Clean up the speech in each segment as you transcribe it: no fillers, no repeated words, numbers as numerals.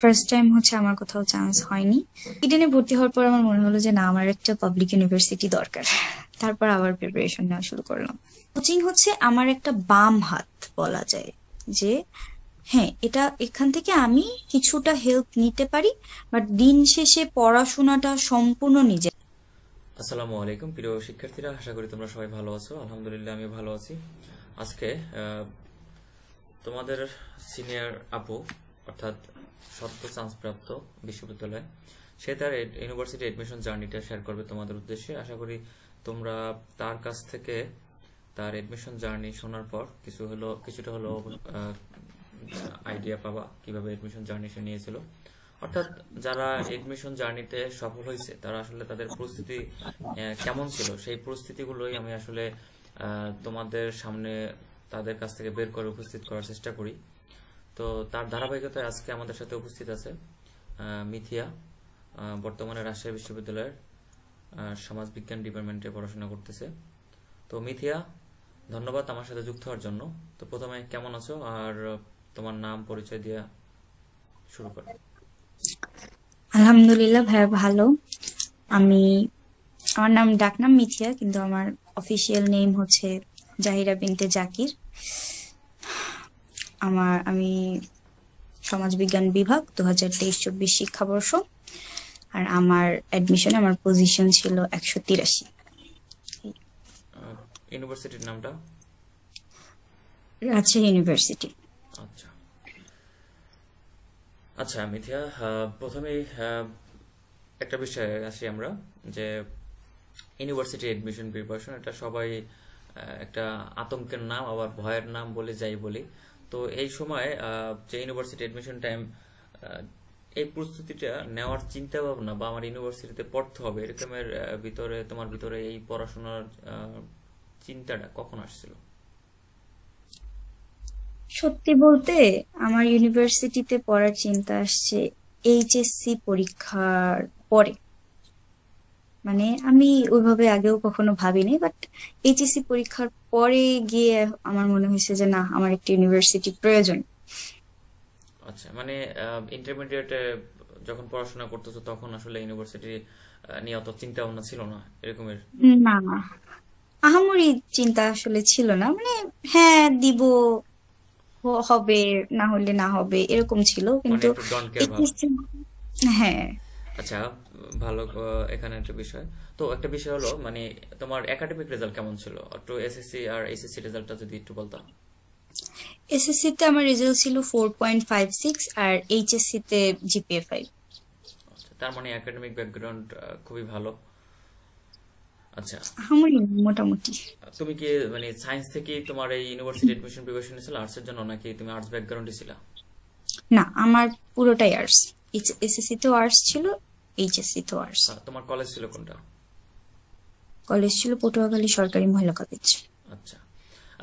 First time হচ্ছে আমার কোথাও চান্স হয়নি। ইডেনে ভর্তি হওয়ার পর আমার মনে হলো যে না, আমার একটা পাবলিক ইউনিভার্সিটি দরকার। তারপর আবার প্রিপারেশন নেওয়া শুরু করলাম। কোচিং হচ্ছে আমার একটা বাম হাত বলা যায়, যে হ্যাঁ, এটা এখান থেকে আমি কিছুটা হেল্প নিতে পারি, বাট দিন শেষে পড়াশোনাটা সম্পূর্ণ নিজে। আসসালামু আলাইকুম প্রিয় শিক্ষার্থীরা, আশা করি তোমরা সবাই ভালো আছো। আলহামদুলিল্লাহ আমি ভালো আছি। আজকে তোমাদের সিনিয়র আপু, অর্থাৎ সদ্য চান্স প্রাপ্ত বিশ্ববিদ্যালয়, সে তার ইউনিভার্সিটি এডমিশন জার্নিটা শেয়ার করবে তোমাদের উদ্দেশ্যে। আশা করি তোমরা তার কাছ থেকে তার এডমিশন জার্নি শোনার পর কিছুটা হলো আইডিয়া পাবা কিভাবে এডমিশন জার্নি সে নিয়েছিল। অর্থাৎ যারা এডমিশন জার্নিতে সফল হয়েছে তারা আসলে তাদের পরিস্থিতি কেমন ছিল, সেই পরিস্থিতিগুলোই আমি আসলে তোমাদের সামনে তাদের কাছ থেকে বের করে উপস্থিত করার চেষ্টা করি। তো তার ধারাবাহিকতায় আজকে আমাদের সাথে উপস্থিত আছে মিথিয়া। বর্তমানে রাজশাহী বিশ্ববিদ্যালয়ের সমাজবিজ্ঞান ডিপার্টমেন্টে পড়াশোনা করতেছে। তো মিথিয়া, ধন্যবাদ আমার সাথে যুক্ত হওয়ার জন্য। তো প্রথমে কেমন আছো আর তোমার নাম পরিচয় দিয়ে শুরু করো। আলহামদুলিল্লাহ ভাইয়া, ভালো। আমার ডাকনাম মিথিয়া, কিন্তু আমার অফিসিয়াল নেম হচ্ছে জাহিরা বিনতে জাকির। আমি সমাজবিজ্ঞান বিভাগ 2023-24 শিক্ষাবর্ষ, আর আমার অ্যাডমিশনে আমার পজিশন ছিল 183। ইউনিভার্সিটির নামটা? রাজশাহী ইউনিভার্সিটি। আচ্ছা আচ্ছা মিথিয়া, প্রথমেই একটা বিষয়ে আসি আমরা, যে ইউনিভার্সিটি এডমিশন প্রিপারেশন, এটা সবাই একটা আতঙ্কের নাম, আবার ভয়ের নাম বলে যাই বলি। তো এই সময় যে ইউনিভার্সিটি এডমিশন টাইম, এই প্রস্তুতিটা নেওয়ার চিন্তা ভাবনা বা আমার ইউনিভার্সিটিতে পড়তে হবে এরকমের ভিতরে, তোমার ভিতরে এই পড়াশোনার চিন্তাটা কখন আসছিল? সত্যি বলতে আমার ইউনিভার্সিটিতে পড়ার চিন্তা আসছে এইচএসসি পরীক্ষার পরে। মানে আমি ওইভাবে আগেও কখনো ভাবিনি, বাট এইচএসসি পরীক্ষার পরে গিয়ে আমার মনে হয়েছে যে না, আমার একটা ইউনিভার্সিটি প্রয়োজন। আচ্ছা, মানে ইন্টারমিডিয়েটে যখন পড়াশোনা করতেছো তখন আসলে ইউনিভার্সিটি নিয়ে অত চিন্তা ভাবনা ছিল না এরকমের? না, আহামরি চিন্তা আসলে ছিল না। মানে হ্যাঁ, দিব, হবে, না হলে না হবে, এরকম ছিল। মানে কিন্তু একটু ডোন্ট কেয়ার ভাব। এইচএসসি, হ্যাঁ। আচ্ছা, ভালো। এখানে একটা বিষয়, তো একটা বিষয় হলো মানে তোমার একাডেমিক রেজাল্ট কেমন ছিল? একটু এসএসসি আর এইচএসসি রেজাল্টটা যদি একটু বলতাম। এসএসসি তে আমার রেজাল্ট ছিল 4.56, আর এইচএসসি তে জিপিএ 5। আচ্ছা, তার মানে একাডেমিক ব্যাকগ্রাউন্ড খুবই ভালো। আচ্ছা, আমার মোটামুটি। তুমি কি মানে সায়েন্স থেকে তোমার এই ইউনিভার্সিটি এডমিশন প্রিপারেশন ছিল আর্টসের জন্য, নাকি তুমি আর্টস ব্যাকগ্রাউন্ডে ছিল? না, আমার পুরোটাই আর্টস। এসএসসি তেও আর্টস ছিল, এইচএসসি তেও আর্টস। তোমার কলেজ ছিল কোনটা? কলেজ ছিল পটুয়াখালী সরকারি মহিলা কলেজ। আচ্ছা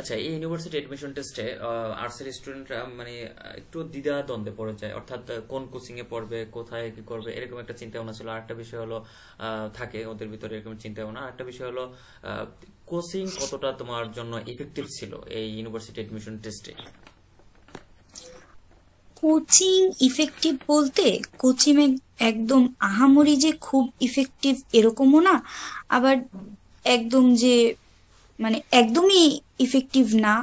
আচ্ছা, এই ইউনিভার্সিটি এডমিশন টেস্টে আর্টসের স্টুডেন্টরা মানে একটু দ্বিধা দ্বন্দ্বে পড়ে যায়, অর্থাৎ কোন কোচিং এ পড়বে, কোথায় কি করবে, এরকম একটা চিন্তা ভাবনা ছিল। আরেকটা বিষয় হলো থাকে ওদের ভিতরে এরকম চিন্তা ভাবনা। আরেকটা বিষয় হলো কোচিং কতটা তোমার জন্য ইফেক্টিভ ছিল এই ইউনিভার্সিটি এডমিশন টেস্টে? কোচিং ইফেক্টিভ বলতে, কোচিং একদম আহামরি যে খুব ইফেক্টিভ এরকমও না, আবার একদম যে মানে একদমই ইফেক্টিভ না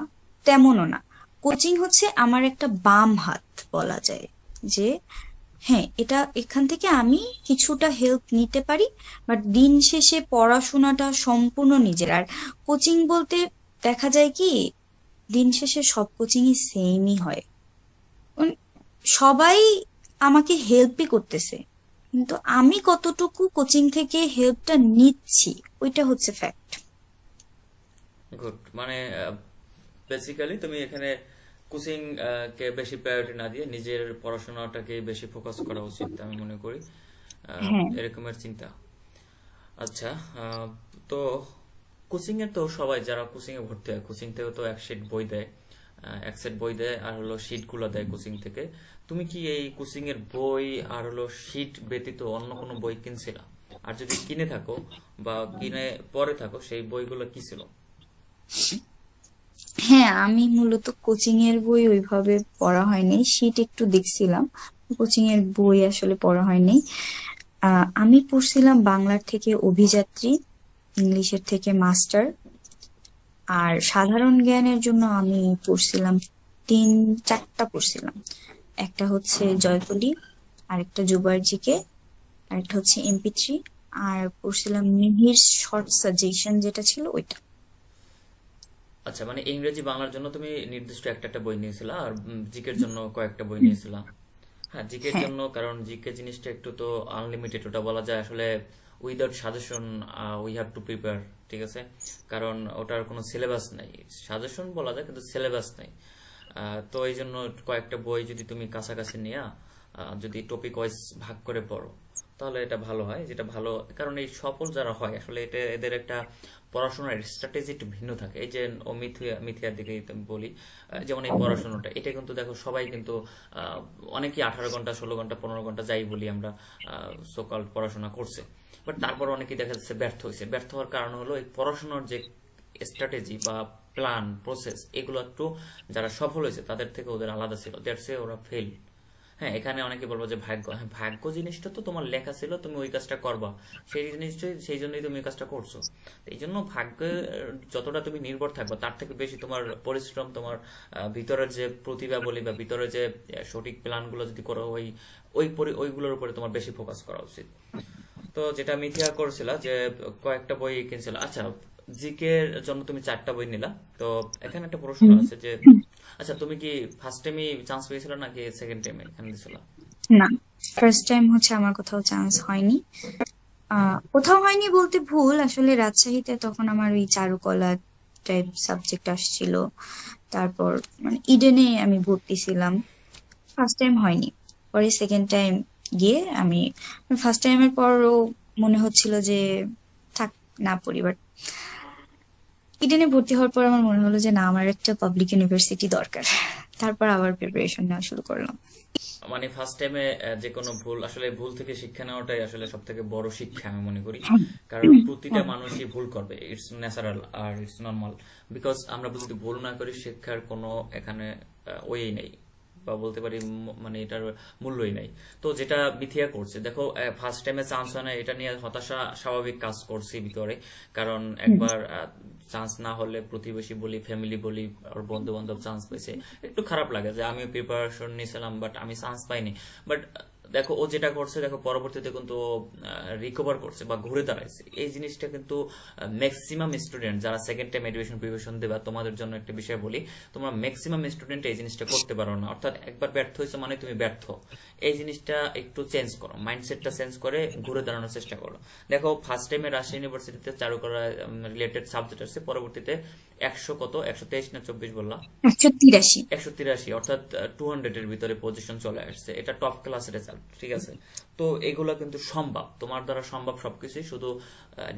তেমনও না। কোচিং হচ্ছে আমার একটা বাম হাত বলা যায়, যে হ্যাঁ, এটা এখান থেকে আমি কিছুটা হেল্প নিতে পারি, বাট দিন শেষে পড়াশোনাটা সম্পূর্ণ নিজের। আর কোচিং বলতে দেখা যায় কি, দিন শেষে সব কোচিংই সেমই হয়। উম, সবাই আমাকে হেল্পই করতেছে, কিন্তু আমি কতটুকু কোচিং থেকে হেল্পটা নিচ্ছি, ওইটা হচ্ছে ফ্যাক্ট। গুড, মানে বেসিক্যালি তুমি এখানে কোচিং কে বেশি প্রায়োরিটি না দিয়ে নিজের পড়াশোনাটাকে বেশি ফোকাস করা উচিত আমি মনে করি, হ্যাঁ, এরকমের চিন্তা। আচ্ছা, তো কোচিং এর তো সবাই যারা কোচিং এ ভর্তি হয়, কোচিং থেকে তো এক সেট বই দেয়, এক সেট বই দেয় আর হলো শিট গুলো দেয় কোচিং থেকে। তুমি কি এই কোচিং এর বই আর হলো শিট ব্যতীত অন্য কোনো বই কিনছিলা? আর যদি কিনে থাকো বা কিনে পরে থাকো, সেই বইগুলো কি ছিল? হ্যাঁ, আমি মূলত কোচিং এর বই ওইভাবে পড়া হয়নি, শীট একটু দেখছিলাম। কোচিং এর বই আসলে পড়া হয়নি। আমি পড়ছিলাম বাংলার থেকে অভিযাত্রী, ইংলিশের থেকে মাস্টার, আর সাধারণ জ্ঞানের জন্য আমি পড়ছিলাম তিন চারটা পড়ছিলাম। একটা হচ্ছে জয়কলি, আরেকটা জুবার্জিকে, আরেকটা হচ্ছে এমপি3, আর পড়ছিলাম মিহির শর্ট সাজেশন যেটা ছিল ওইটা। আচ্ছা, মানে ইংরেজি বাংলার জন্য তুমি নির্দিষ্ট একটা একটা বই নিয়েছিলা, আর জিকের জন্য কয়েকটা বই নিয়েছিলা। হ্যাঁ, জিকের হ্যাঁ, জন্য, কারণ জিকে জিনিসটা একটু তো আনলিমিটেড, ওটা বলা যায় আসলে without suggestion we have to prepare, ঠিক আছে? কারণ ওটার কোনো সিলেবাস নাই। সাজেশন বলা যায় কিন্তু সিলেবাস নাই। তো এই জন্য কয়েকটা বই যদি তুমি কাছাকাছি নিয়ে যদি টপিক ওয়াইজ ভাগ করে পড়ো, তাহলে এটা ভালো হয়। যেটা ভালো, কারণ এই সফল যারা হয় আসলে এটা এদের একটা পড়াশোনার স্ট্র্যাটেজি একটু ভিন্ন থাকে। এই যে ও মিথিয়ার দিকে বলি, যেমন এই পড়াশোনাটা, এটা কিন্তু দেখো সবাই কিন্তু অনেকেই 18 ঘন্টা 16 ঘন্টা 15 ঘন্টা যাই বলি আমরা সোকল পড়াশোনা করছে, বাট তারপর অনেকেই দেখা যাচ্ছে ব্যর্থ হয়েছে। ব্যর্থ হওয়ার কারণ হলো এই পড়াশোনার যে স্ট্র্যাটেজি বা প্ল্যান প্রসেস, এগুলো একটু যারা সফল হয়েছে তাদের থেকে ওদের আলাদা ছিল, দ্যাটস এ ওরা ফেল। হ্যাঁ, এখানে অনেকে বলবো যে ভাগ্য, হ্যাঁ ভাগ্য জিনিসটা তো তোমার লেখা ছিল, তুমি ওই কাজটা করবা, সেই জিনিসটাই, সেই জন্যই তুমি ওই কাজটা করছো। এই জন্য ভাগ্যের যতটা তুমি নির্ভর থাকবে তার থেকে বেশি তোমার পরিশ্রম, তোমার ভিতরের যে প্রতিভা বলি বা ভিতরে যে সঠিক প্ল্যানগুলো যদি করো, ওইগুলোর উপরে তোমার বেশি ফোকাস করা উচিত। তো যেটা মিথিয়া করছিল যে কয়েকটা বই কিনছিল। আচ্ছা, জিকের জন্য তুমি 4টা বই নিলা। তো এখানে একটা প্রশ্ন আছে যে, আচ্ছা তুমি কি ফার্স্ট টাইমে চান্স পেয়েছিল নাকি সেকেন্ড টাইমে এখানে দিছিল? না, ফার্স্ট টাইম হচ্ছে আমার কোথাও চান্স হয়নি। কোথাও হয়নি বলতে ভুল, আসলে রাজশাহীতে তখন আমার ওই চারুকলা টাইপ সাবজেক্ট আসছিল। তারপর মানে ইডেনে আমি ভর্তি ছিলাম, ফার্স্ট টাইম হয়নি। পরে সেকেন্ড টাইম গিয়ে আমি, ফার্স্ট টাইমের পরও মনে হচ্ছিল যে থাক, না পড়ি, বাট ইডেনে ভর্তি হওয়ার পর আমার মনে হলো যে না, আমার একটা পাবলিক ইউনিভার্সিটি দরকার। তারপর আবার প্রিপারেশন নেওয়া শুরু করলাম। মানে ফার্স্ট টাইমে যে কোনো ভুল, আসলে ভুল থেকে শিক্ষা নেওয়াটাই আসলে সব থেকে বড় শিক্ষা আমি মনে করি। কারণ প্রতিটা মানুষই ভুল করবে, ইটস ন্যাচারাল আর ইটস নর্মাল। বিকজ আমরা যদি ভুল না করি, শিক্ষার কোনো এখানে ওই নেই, বা বলতে পারি মানে এটার মূল্যই নাই। তো যেটা মিথিয়া করছে, দেখো ফার্স্ট টাইমে চান্স হয় না, এটা নিয়ে হতাশা স্বাভাবিক কাজ করছে ভিতরে। কারণ একবার চান্স না হলে প্রতিবেশী বলি, ফ্যামিলি বলি, আর বন্ধু বান্ধব চান্স পেয়েছে, একটু খারাপ লাগে যে আমি প্রিপারেশন নিয়েছিলাম বাট আমি চান্স পাইনি। বাট দেখো ও যেটা করছে, দেখো পরবর্তীতে কিন্তু রিকভার করছে বা ঘুরে দাঁড়াইছে। এই জিনিসটা কিন্তু ম্যাক্সিমাম স্টুডেন্ট যারা সেকেন্ড টাইম এডুকেশন প্রিপারেশন দেবে, তোমাদের জন্য একটা বিষয় বলি, তোমরা ম্যাক্সিমাম স্টুডেন্ট এই জিনিসটা করতে পারো না। অর্থাৎ একবার ব্যর্থ হয়েছে মানে তুমি ব্যর্থ। এই জিনিসটা একটু চেঞ্জ করো, মাইন্ডসেটটা চেঞ্জ করে ঘুরে দাঁড়ানোর চেষ্টা করো। দেখো ফার্স্ট টাইমে রাজশাহী ইউনিভার্সিটিতে চারুকলা রিলেটেড সাবজেক্ট আছে, পরবর্তীতে 123 না 24 বললাম, 183। 183, অর্থাৎ 200 এর ভিতরে পজিশন চলে আসছে। এটা টপ ক্লাস রেজাল্ট, ঠিক আছে? তো এগুলো কিন্তু সম্ভব, তোমার দ্বারা সম্ভব সবকিছুই। শুধু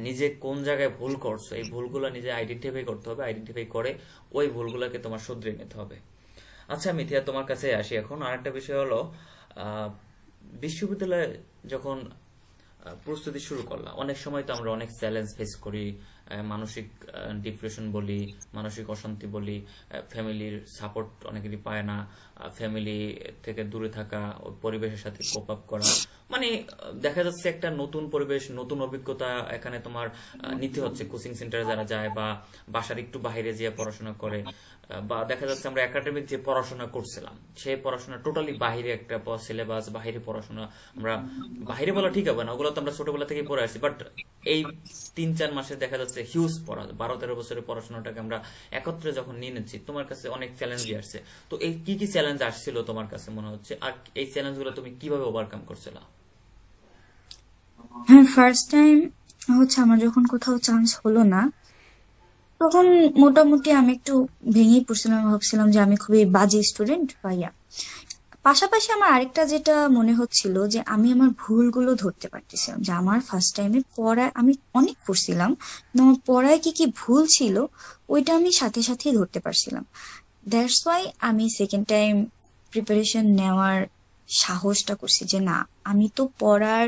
নিজে কোন জায়গায় ভুল করছো, এই ভুলগুলো নিজে আইডেন্টিফাই করতে হবে। আইডেন্টিফাই করে ওই ভুলগুলোকে তোমার শুধরে নিতে হবে। আচ্ছা মিথিয়া, তোমার কাছে আসি এখন। আরেকটা বিষয় হলো, বিশ্ববিদ্যালয়ে যখন প্রস্তুতি শুরু করলাম, অনেক সময় তো আমরা অনেক চ্যালেঞ্জ ফেস করি। মানসিক ডিপ্রেশন বলি, মানসিক অশান্তি বলি, ফ্যামিলির সাপোর্ট অনেকেরই পায় না, ফ্যামিলি থেকে দূরে থাকা, ওই পরিবেশের সাথে কোপ আপ করা, মানে দেখা যাচ্ছে একটা নতুন পরিবেশ, নতুন অভিজ্ঞতা এখানে তোমার নিতে হচ্ছে। কোচিং সেন্টারে যারা যায় বা বাসার একটু বাইরে যেয়ে পড়াশোনা করে, বা দেখা যাচ্ছে আমরা একাডেমিক যে পড়াশোনা করছিলাম সেই পড়াশোনা টোটালি বাহিরে একটা সিলেবাস, বাহিরে পড়াশোনা। আমরা বাহিরে বলা ঠিক হবে না, ওগুলো তো আমরা ছোটবেলা থেকে পড়ে আসছি, বাট এই 3-4 মাসে দেখা যাচ্ছে হিউজ পড়া, 12-13 বছরের পড়াশোনাটাকে আমরা একত্রে যখন নিয়ে নিচ্ছি, তোমার কাছে অনেক চ্যালেঞ্জই আসছে। তো এই কি কি চ্যালেঞ্জ আসছিল তোমার কাছে মনে হচ্ছে, আর এই চ্যালেঞ্জগুলো তুমি কিভাবে ওভারকাম করছিলা? হ্যাঁ, ফার্স্ট টাইম হচ্ছে আমার যখন কোথাও চান্স হলো না, তখন মোটামুটি আমি একটু ভেঙেই পড়ছিলাম, ভাবছিলাম যে আমি খুবই বাজে স্টুডেন্ট ভাইয়া। পাশাপাশি আমার আরেকটা যেটা মনে হচ্ছিল যে আমি আমার ভুলগুলো ধরতে পারতেছিলাম, যে আমার ফার্স্ট টাইমে পড়ায় আমি অনেক পড়ছিলাম, কিন্তু আমার পড়ায় কি কি ভুল ছিল ওইটা আমি সাথে সাথেই ধরতে পারছিলাম। দ্যাটস ওয়াই আমি সেকেন্ড টাইম প্রিপারেশন নেওয়ার সাহসটা করছি যে না, আমি তো পড়ার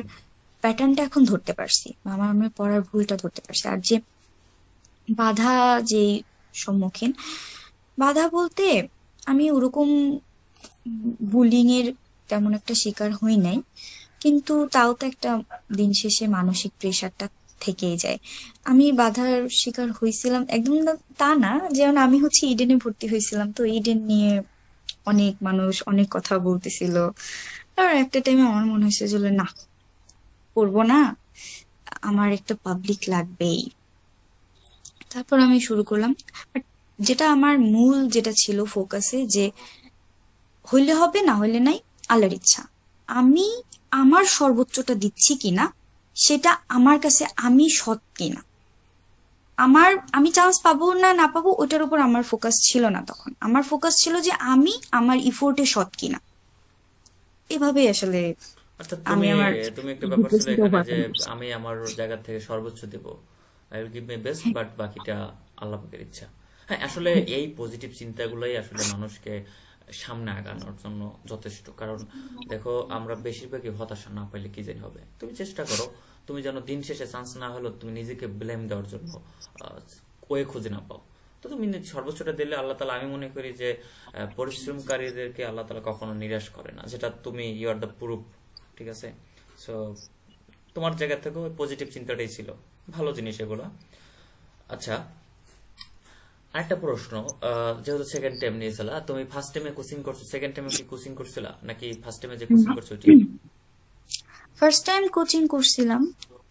প্যাটার্নটা এখন ধরতে পারছি, বা আমি পড়ার ভুলটা ধরতে পারছি। আর যে বাধা, যে সম্মুখীন, বাধা বলতে আমি ওরকম বুলিং এর তেমন একটা শিকার হই নাই, কিন্তু তাও তো একটা দিন শেষে মানসিক প্রেশারটা থেকেই যায়। আমি বাধার শিকার হয়েছিলাম একদম তা না, যেমন আমি হচ্ছে ইডেনে ভর্তি হয়েছিলাম, তো ইডেন নিয়ে অনেক মানুষ অনেক কথা বলতেছিল। আর একটা টাইমে আমার মনে হয়েছে যে না, করবো না, আমার একটা পাবলিক লাগবেই। তারপর আমি শুরু করলাম। বাট যেটা আমার মূল যেটা ছিল ফোকাসে, যে হইলে হবে না হইলে নাই, আল্লাহর ইচ্ছা। আমি আমার সর্বোচ্চটা দিচ্ছি কিনা, সেটা আমার কাছে আমি সৎ কিনা, আমি চান্স পাবো না না পাবো ওটার উপর আমার ফোকাস ছিল না। তখন আমার ফোকাস ছিল যে আমি আমার ইফোর্টে সৎ কিনা। এভাবেই আসলে অর্থাৎ আমি তুমি আমার তুমি একটা ব্যাপার ছিল এখানে যে আমি আমার জায়গা থেকে সর্বোচ্চ দেব, I will give my best, but বাকিটা আল্লাহ পাকের ইচ্ছা। হ্যাঁ, আসলে এই পজিটিভ চিন্তাগুলোই আসলে মানুষকে সামনে আগানোর জন্য যথেষ্ট। কারণ দেখো, আমরা বেশিরভাগই হতাশা না পাইলে কি জানি হবে। তুমি চেষ্টা করো, তুমি যেন দিন শেষে চান্স না হলো তুমি নিজেকে ব্লেম দেওয়ার জন্য ওয়ে খুঁজে না পাও। তো তুমি সর্বোচ্চটা দিলে আল্লাহ তালা, আমি মনে করি যে পরিশ্রমকারীদেরকে আল্লাহ তালা কখনো নিরাশ করে না, যেটা তুমি ইউ আর দ্য প্রুফ। ঠিক আছে? সো তোমার জায়গা থেকেও পজিটিভ চিন্তাটাই ছিল, ভালো জিনিস এগুলো। আচ্ছা, আরেকটা প্রশ্ন, যেহেতু সেকেন্ড টাইম নিয়েছিলা, তুমি ফার্স্ট টাইমে কোচিং করছো, সেকেন্ড টাইমে কি কোচিং করছিলা নাকি ফার্স্ট টাইমে যে কোচিং করছো ওইটি? ফার্স্ট টাইম কোচিং করছিলাম,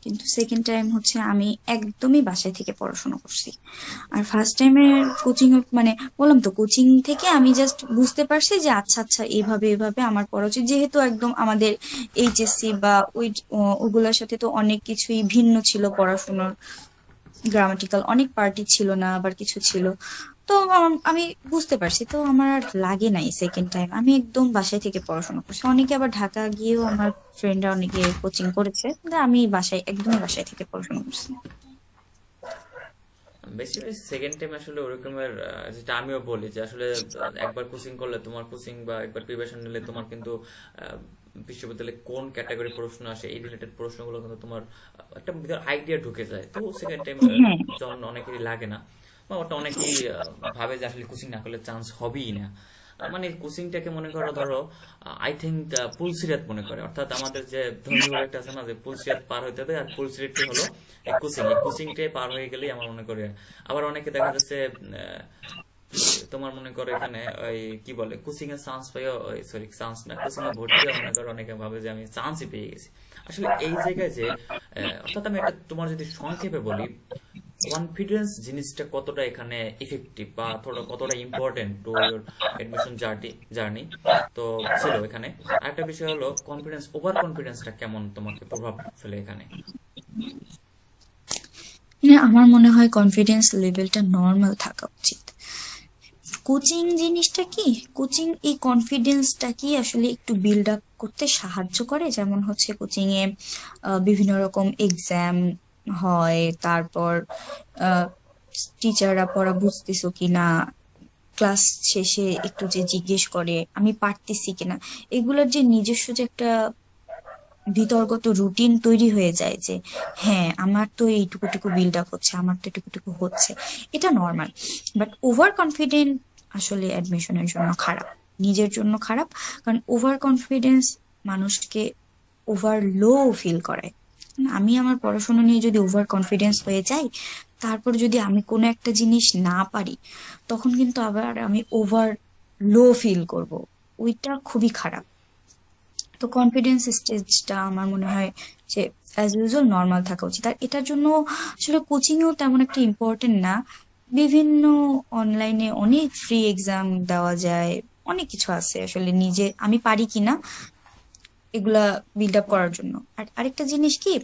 কিন্তু সেকেন্ড টাইম হচ্ছে আমি একদমই বাসায় থেকে পড়াশোনা করছি। আর ফার্স্ট টাইমের কোচিং, মানে বললাম তো, কোচিং থেকে আমি জাস্ট বুঝতে পারছি যে আচ্ছা আচ্ছা এইভাবে এভাবে আমার পড়া উচিত। যেহেতু একদম আমাদের এইচএসসি বা ওগুলোর সাথে তো অনেক কিছুই ভিন্ন ছিল পড়াশোনার, গ্রামাটিক্যাল অনেক পার্টি ছিল না, আবার কিছু ছিল। তো আমি বুঝতে পারছি, তো আমার আর লাগে নাই সেকেন্ড টাইম। আমি একদম বাসায় থেকে পড়াশোনা করছি। অনেকে আবার ঢাকা গিয়েও, আমার ফ্রেন্ডরা অনেকে কোচিং করেছে, কিন্তু আমি একদমই বাসায় থেকে পড়াশোনা করছি। বেসিক্যালি সেকেন্ড টাইম আসলে ওরকমের, যেটা আমিও বলি যে আসলে একবার কোচিং করলে তোমার কোচিং বা একবার প্রিপারেশন নিলে তোমার কিন্তু বিশ্ববিদ্যালয়ে কোন ক্যাটাগরি প্রশ্ন আসে এই রিলেটেড প্রশ্নগুলো কিন্তু তোমার একটা ভিতর আইডিয়া ঢুকে যায়। তো সেকেন্ড টাইম হ্যাঁ, যখন অনেকেরই লাগে না, বা ওটা অনেকেই ভাবে যে আসলে কোচিং না করলে চান্স হবেই না। মানে কোচিংটাকে মনে করো, ধরো আই থিঙ্ক পুলসিরাত মনে করে, অর্থাৎ আমাদের যে ধর্মীয় একটা আছে না, যে পুলসিরাত পার হইতে হবে, আর পুলসিরাতটি হলো এই কোচিংটাই পার হয়ে গেলেই আমার মনে করে। আবার অনেকে দেখা যাচ্ছে তোমার মনে করো এখানে ওই কি বলে, কোচিং এ চান্স পাইও, সরি চান্স না, কোচিং এ ভর্তি হয়ে মনে করো অনেকে ভাবে যে আমি চান্সই পেয়ে গেছি। আসলে এই জায়গায় যে অর্থাৎ আমি একটা তোমার যদি সংক্ষেপে বলি, কনফিডেন্স জিনিসটা কতটা এখানে ইফেক্টিভ বা কতটা important to your admission journey তো ছিল এখানে। আরেকটা বিষয় হলো কনফিডেন্স, ওভার কনফিডেন্সটা কেমন তোমাকে প্রভাব ফেলে এখানে? মানে আমার মনে হয় কনফিডেন্স লেভেলটা নর্মাল থাকা উচিত। কোচিং জিনিসটা কি, কোচিং এই কনফিডেন্সটা কি আসলে একটু বিল্ড আপ করতে সাহায্য করে। যেমন হচ্ছে কোচিং এ বিভিন্ন রকম এক্সাম হয়, তারপর টিচাররা পড়া বুঝতেছো কিনা, ক্লাস শেষে একটু যে জিজ্ঞেস করে আমি পারতেছি কিনা, এগুলোর যে নিজস্ব যে একটা ভিতরগত রুটিন তৈরি হয়ে যায়, যে হ্যাঁ আমার তো এইটুকুটুকু বিল্ড আপ হচ্ছে, আমার তো এটুকুটুকু হচ্ছে, এটা নর্মাল। বাট ওভার কনফিডেন্ট আসলে অ্যাডমিশনের জন্য খারাপ, নিজের জন্য খারাপ। কারণ ওভার কনফিডেন্স মানুষকে ওভার লো ফিল করায়। আমি আমার পড়াশোনা নিয়ে যদি ওভার কনফিডেন্স হয়ে যাই, তারপর যদি আমি কোনো একটা জিনিস না পারি, তখন কিন্তু আবার আমি ওভার লো ফিল করব, ওইটা খুবই খারাপ। তো কনফিডেন্স স্টেজটা আমার মনে হয় যে অ্যাজ ইউজুয়াল নর্মাল থাকা উচিত। আর এটার জন্য আসলে কোচিংও তেমন একটা ইম্পর্টেন্ট না, বিভিন্ন অনলাইনে অনেক ফ্রি এক্সাম দেওয়া যায়, অনেক কিছু আছে আসলে নিজে আমি পারি কিনা এগুলা বিল্ড আপ করার জন্য। আর আরেকটা জিনিস কি,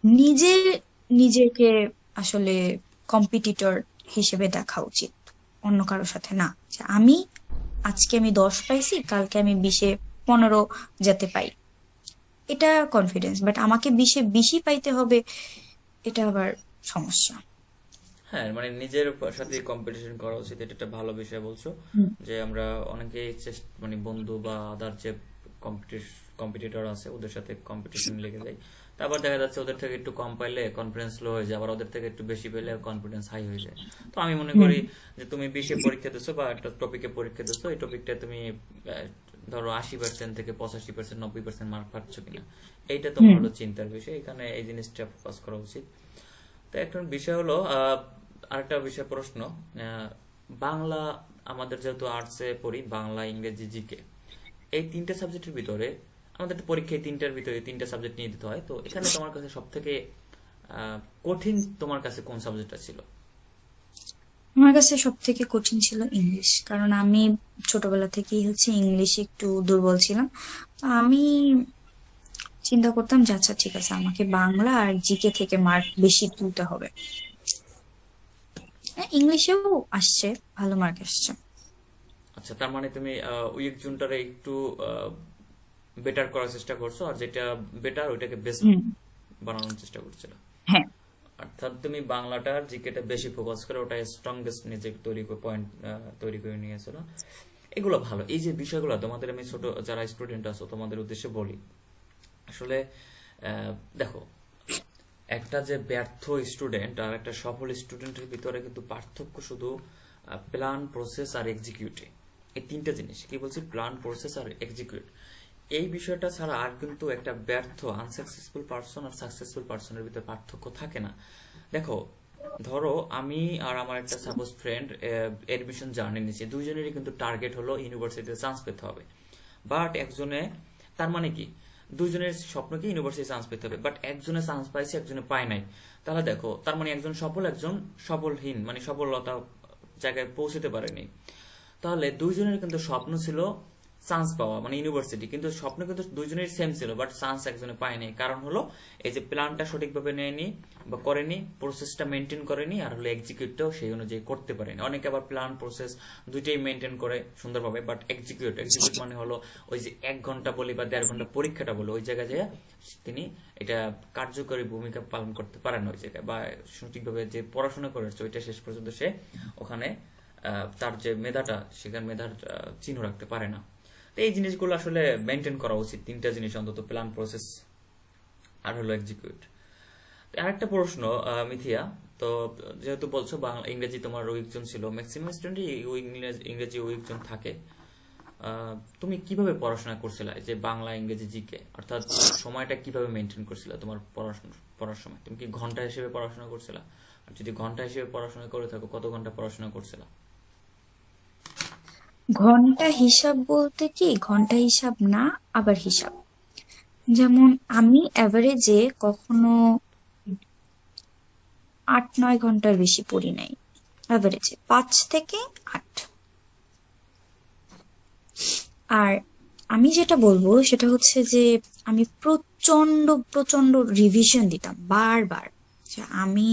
নিজে নিজেকে আসলে কম্পিটিটর হিসেবে দেখা উচিত, অন্য কারোর সাথে না। যে আজকে আমি 10 পাইছি, কালকে আমি 20-এ 15 যাতে পাই, এটা কনফিডেন্স। বাট আমাকে 20-এ 20ই পাইতে হবে, এটা আবার সমস্যা। হ্যাঁ, মানে নিজের সাথে কম্পিটিশন করা উচিত, এটা একটা ভালো বিষয় বলছো। যে আমরা অনেকেই মানে বন্ধু বা আদার যে কম্পিটিটর আছে ওদের সাথে কম্পিটিশন লেগে যায়। তারপর দেখা যাচ্ছে ওদের থেকে একটু কম পাইলে কনফিডেন্স লো হয়ে যায়, আবার ওদের থেকে একটু বেশি পেলে কনফিডেন্স হাই হয়ে যায়। তো আমি মনে করি যে তুমি 20-এ পরীক্ষা দিছো বা একটা টপিকে পরীক্ষা দিছো, এই টপিকটা তুমি ধরো 80% থেকে 85%, 90% মার্ক পাচ্ছ কিনা, এইটা তোমার হলো চিন্তার বিষয়। এখানে এই জিনিসটা ফোকাস করা উচিত। তো একটা বিষয় হলো আরেকটা বিষয় প্রশ্ন, বাংলা, আমাদের যেহেতু আর্টসে পড়ি, বাংলা, ইংরেজি, জিকে, এই তিনটে সাবজেক্টের ভিতরে আমাদের তো পরীক্ষায় তিনটার ভিতরে তিনটা সাবজেক্ট নিয়ে দিতে হয়। তো এখানে তোমার কাছে সব থেকে কঠিন তোমার কাছে কোন সাবজেক্টটা ছিল? আমার কাছে সব থেকে কঠিন ছিল ইংলিশ, কারণ আমি ছোটবেলা থেকেই হচ্ছে ইংলিশে একটু দুর্বল ছিলাম। তো আমি চিন্তা করতাম যে আচ্ছা ঠিক আছে, আমাকে বাংলা আর জিকে থেকে মার্ক বেশি তুলতে হবে। ইংলিশেও আসছে, ভালো মার্ক আসছে। আচ্ছা, তার মানে তুমি উইক জুনটারে একটু বেটার করার চেষ্টা করছো, আর যেটা বেটার ওইটাকে বেস্ট হুম। বানানোর চেষ্টা করছিল। হ্যাঁ। অর্থাৎ তুমি বাংলাটা আর জিকেটা বেশি ফোকাস করে ওটা স্ট্রংগেস্ট নিজে তৈরি করে পয়েন্ট তৈরি করে নিয়েছিল। এগুলো ভালো। এই যে বিষয়গুলো তোমাদের আমি ছোট যারা স্টুডেন্ট আছো তোমাদের উদ্দেশ্যে বলি, আসলে দেখো, একটা যে ব্যর্থ স্টুডেন্ট আর একটা সফল স্টুডেন্টের ভিতরে কিন্তু পার্থক্য শুধু প্ল্যান, প্রসেস আর এক্সিকিউট। এই তিনটা জিনিস, কি বলছি, প্ল্যান, প্রসেস আর এক্সিকিউট। এই বিষয়টা ছাড়া আর কিন্তু একটা ব্যর্থ আনসাকসেসফুল পারসন আর সাকসেসফুল পারসনের ভিতরে পার্থক্য থাকে না। দেখো, ধরো আমি আর আমার একটা সাপোজ ফ্রেন্ড এডমিশন জার্নি নিয়েছি, দুইজনেরই কিন্তু টার্গেট হলো ইউনিভার্সিটিতে চান্স পেতে হবে। বাট একজনে, তার মানে কি, দুইজনের স্বপ্ন কি ইউনিভার্সিটি চান্স পেতে হবে, বাট একজনে চান্স পাইছে, একজনে পায় নাই। তাহলে দেখো, তার মানে একজন সফল, একজন সফলহীন, মানে সফলতা জায়গায় পৌঁছতে পারেনি। তাহলে দুইজনের কিন্তু স্বপ্ন ছিল চান্স পাওয়া, মানে ইউনিভার্সিটি, কিন্তু স্বপ্ন কিন্তু দুইজনের সেম ছিল, বাট চান্স একজনে পায়নি। কারণ হলো এই যে প্ল্যানটা সঠিকভাবে নেয়নি বা করেনি, প্রসেসটা মেনটেন করেনি, আর হলো এক্সিকিউটটাও সেই অনুযায়ী করতে পারেনি। অনেকে আবার প্ল্যান, প্রসেস দুইটাই মেনটেন করে সুন্দরভাবে, বাট এক্সিকিউট মানে হলো ওই যে 1 ঘন্টা বলি বা 1.5 ঘন্টা পরীক্ষাটা বলি, ওই জায়গায় যায় তিনি এটা কার্যকরী ভূমিকা পালন করতে পারেন ওই জায়গায়, বা সঠিকভাবে যে পড়াশোনা করেছে ওইটা শেষ পর্যন্ত সে ওখানে তার যে মেধাটা, সেখানে মেধার চিহ্ন রাখতে পারে না। তো এই জিনিসগুলো আসলে মেনটেন করা উচিত, তিনটা জিনিস অন্তত, প্ল্যান, প্রসেস আর হলো এক্সিকিউট। আরেকটা প্রশ্ন, মিথিয়া, তো যেহেতু বলছো বাংলা ইংরেজি তোমার উইকজন ছিল, ম্যাক্সিমাম স্টুডেন্টই ইংরেজি উইকজন থাকে, তুমি কিভাবে পড়াশোনা করছিলে যে বাংলা, ইংরেজি, জিকে, অর্থাৎ সময়টা কিভাবে মেনটেন করছিলে তোমার পড়ার সময়? তুমি কি ঘন্টা হিসেবে পড়াশোনা করছিলা? আর যদি ঘন্টা হিসেবে পড়াশোনা করে থাকো, কত ঘন্টা পড়াশোনা করছিলা? ঘন্টা হিসাব বলতে কি, ঘন্টা হিসাব না, আবার হিসাব। যেমন আমি অ্যাভারেজে কখনো 8-9 ঘন্টার বেশি পড়ি নাই, অ্যাভারেজে 5 থেকে 8। আর আমি যেটা বলবো সেটা হচ্ছে যে আমি প্রচন্ড প্রচন্ড রিভিশন দিতাম বারবার। যে আমি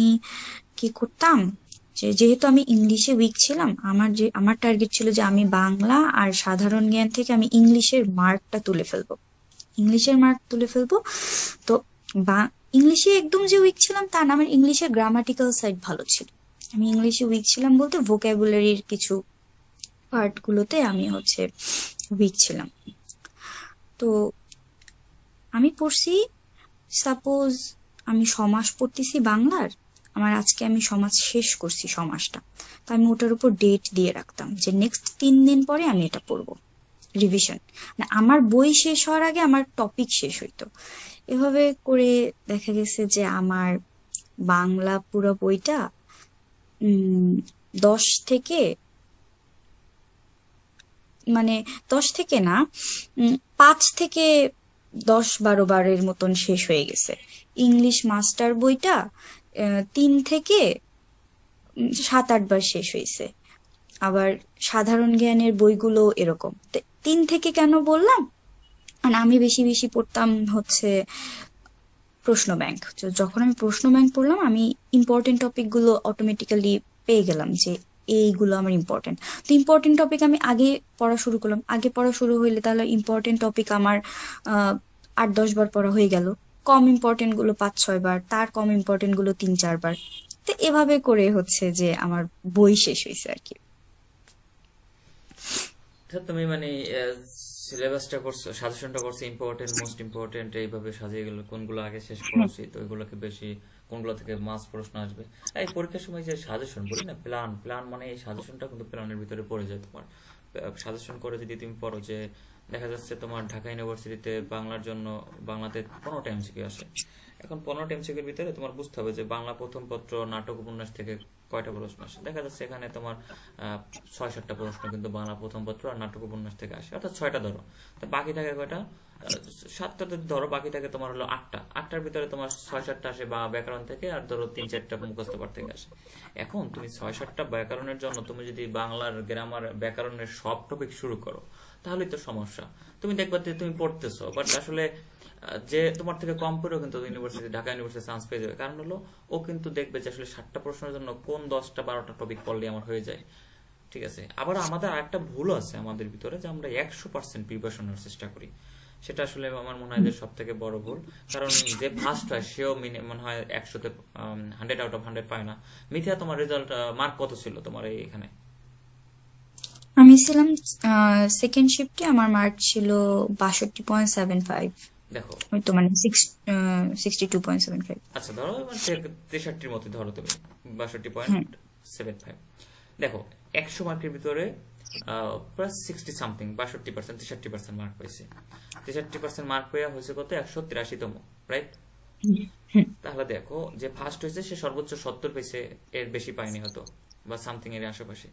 কি করতাম, যে যেহেতু আমি ইংলিশে উইক ছিলাম, আমার টার্গেট ছিল যে আমি বাংলা আর সাধারণ জ্ঞান থেকে আমি ইংলিশের মার্কটা তুলে ফেলবো, ইংলিশের মার্ক তুলে ফেলবো। তো বা ইংলিশে একদম যে উইক ছিলাম তা না, আমার ইংলিশের গ্রামাটিক্যাল সাইড ভালো ছিল। আমি ইংলিশে উইক ছিলাম বলতে ভোকাবুলারির কিছু পার্ট গুলোতে আমি হচ্ছে উইক ছিলাম। তো আমি পড়ছি, সাপোজ আমি সমাস পড়তেছি বাংলার, আমার আজকে আমি সমাজ শেষ করছি সমাজটা, তো আমি ওটার উপর ডেট দিয়ে রাখতাম যে নেক্সট 3 দিন পরে আমি এটা পড়বো, রিভিশন। না, আমার বই শেষ হওয়ার আগে আমার টপিক শেষ হইতো। এভাবে করে দেখা গেছে যে আমার বাংলা পুরো বইটা 10 থেকে, মানে 10 থেকে না, 5 থেকে 10-12 বারের মতন শেষ হয়ে গেছে। ইংলিশ মাস্টার বইটা 3 থেকে 7-8 বার শেষ হয়েছে। আবার সাধারণ জ্ঞানের বইগুলো এরকম। 3 থেকে কেন বললাম, মানে আমি বেশি বেশি পড়তাম হচ্ছে প্রশ্ন ব্যাংক। যখন আমি প্রশ্ন ব্যাংক পড়লাম, আমি ইম্পর্টেন্ট টপিক গুলো অটোমেটিক্যালি পেয়ে গেলাম যে এইগুলো আমার ইম্পর্টেন্ট। তো ইম্পর্টেন্ট টপিক আমি আগে পড়া শুরু করলাম, আগে পড়া শুরু হইলে তাহলে ইম্পর্টেন্ট টপিক আমার 8-10 বার পড়া হয়ে গেল। কম ইম্পর্টেন্ট গুলো 5-6 বার, তার কম ইম্পর্টেন্ট গুলো 3-4 বার। তো এভাবে করে হচ্ছে যে আমার বই শেষ হয়েছে আর কি। তুমি মানে সিলেবাসটা করছো, সাজেশনটা করছো, ইম্পর্টেন্ট, মোস্ট ইম্পর্টেন্ট এইভাবে সাজিয়ে গেল, কোনগুলো আগে শেষ করা উচিত, ওইগুলোকে বেশি, কোনগুলো থেকে মাস প্রশ্ন আসবে। এই পরীক্ষার সময় যে সাজেশন বলি না, প্ল্যান মানে এই সাজেশনটা কিন্তু প্ল্যানের ভিতরে পড়ে যায়। তোমার সাজেশন করে যদি তুমি পড়ো যে দেখা যাচ্ছে তোমার ঢাকা ইউনিভার্সিটিতে বাংলার জন্য বাংলাতে 15টা এমসিকিউ আসে। এখন 15টা এমসিকিউর ভিতরে তোমার বুঝতে হবে যে বাংলা প্রথম পত্র, নাটক, উপন্যাস থেকে কয়টা প্রশ্ন আসে। দেখা যাচ্ছে এখানে তোমার 6-7টা প্রশ্ন কিন্তু বাংলা প্রথম পত্র আর নাটক উপন্যাস থেকে আসে, অর্থাৎ 6টা ধরো। তো বাকি থাকে কয়টা? 7টা ধরো, বাকি থাকে তোমার হলো 8টা। 8টার ভিতরে তোমার 6-7টা আসে বা ব্যাকরণ থেকে, আর ধরো 3-4টা মুখস্থ পাঠ থেকে আসে। এখন তুমি 6-7টা ব্যাকরণের জন্য তুমি যদি বাংলার গ্রামার ব্যাকরণের সব টপিক শুরু করো, তাহলেই তো সমস্যা। তুমি দেখবা যে তুমি পড়তেছো, বাট আসলে যে তোমার থেকে কম পড়েও কিন্তু ইউনিভার্সিটি, ঢাকা ইউনিভার্সিটি চান্স পেয়ে যাবে। কারণ হলো ও কিন্তু দেখবে যে আসলে 7টা প্রশ্নের জন্য কোন 10টা-12টা টপিক পড়লে আমার হয়ে যায়। ঠিক আছে। আবার আমাদের আরেকটা ভুল আছে আমাদের ভিতরে, যে আমরা 100% প্রিপারেশন নেওয়ার চেষ্টা করি। সেটা আসলে আমার মনে হয় যে সব থেকে বড় ভুল। কারণ যে ফার্স্ট হয় সেও মনে হয় 100তে 100 আউট অফ 100 পায় না। মিথিয়া, তোমার রেজাল্ট মার্ক কত ছিল তোমার এখানে? আমি ছিলাম সেকেন্ড শিফটে, আমার মার্ক ছিল 62.75। দেখো, ওই তো মানে 62.75। আচ্ছা ধরো 63-র মতো ধরো তুমি, হ্যাঁ 62.75। দেখো, 100 মার্কের ভিতরে প্লাস 60 সামথিং, 62%, 63% মার্ক পেয়েছে। 63% মার্ক পেয়ে হয়েছে কত? 183তম, রাইট? তাহলে দেখো, যে ফার্স্ট হয়েছে সে সর্বোচ্চ 70 পেয়েছে, এর বেশি পায়নি হতো, বা সামথিং এর আশেপাশে।